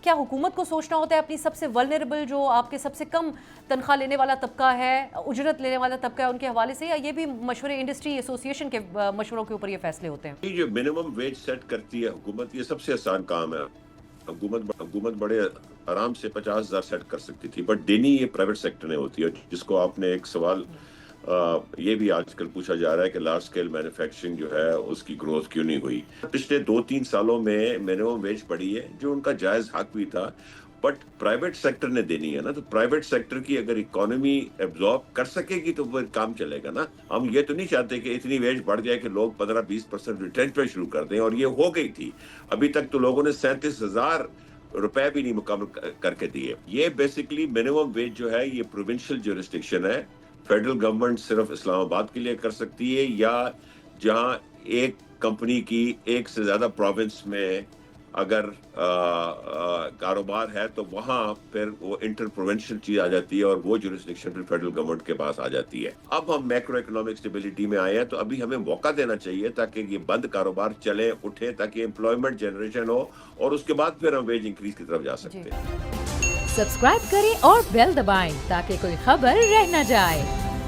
کیا حکومت کو سوچنا ہوتا ہے اپنی سب سے ولنریبل جو آپ کے سب سے کم تنخواہ لینے والا طبقہ ہے، اجرت لینے والا طبقہ ہے، ان کے حوالے سے، یا یہ بھی مشورے انڈسٹری ایسوسی ایشن کے مشوروں کے اوپر یہ فیصلے ہوتے ہیں؟ یہ جو منیمم ویج سیٹ کرتی ہے حکومت، یہ سب سے آسان کام ہے. حکومت بڑے آرام سے 50,000 سیٹ کر سکتی تھی، بٹ دینی یہ پرائیویٹ سیکٹر نے ہوتی ہے. جس کو آپ نے ایک سوال یہ بھی آج کل پوچھا جا رہا ہے کہ لارج سکیل مینوفیکچرنگ جو ہے اس کی گروتھ کیوں نہیں ہوئی. پچھلے 2-3 سالوں میں منیمم ویج بڑھی ہے، جو ان کا جائز حق بھی تھا، بٹ پرائیویٹ سیکٹر نے دینی ہے نا. تو پرائیویٹ سیکٹر کی اگر اکانومی ایبزارب کر سکے گی تو وہ کام چلے گا نا. ہم یہ تو نہیں چاہتے کہ اتنی ویج بڑھ جائے کہ لوگ 15-20% ریٹرنچ پہ شروع کر دیں، اور یہ ہو گئی تھی. ابھی تک تو لوگوں نے 37,000 روپے بھی نہیں مکمل کر کے دیے. یہ بیسیکلی منیمم ویج جو ہے یہ پروونشل جورسڈکشن ہے. فیڈرل گورنمنٹ صرف اسلام آباد کے لیے کر سکتی ہے، یا جہاں ایک کمپنی کی ایک سے زیادہ پروونس میں اگر کاروبار ہے تو وہاں پھر وہ انٹر پروونشل چیز آ جاتی ہے، اور وہ جورسڈکشن پھر فیڈرل گورنمنٹ کے پاس آ جاتی ہے. اب ہم میکرو اکنامک اسٹیبلٹی میں آئے ہیں، تو ابھی ہمیں موقع دینا چاہیے تاکہ یہ بند کاروبار چلے اٹھے، تاکہ امپلائمنٹ جنریشن ہو، اور اس کے بعد پھر ہم ویج انکریز کی طرف جا سکتے ہیں. سبسکرائب کریں اور بیل دبائیں تاکہ کوئی خبر رہ نہ جائے.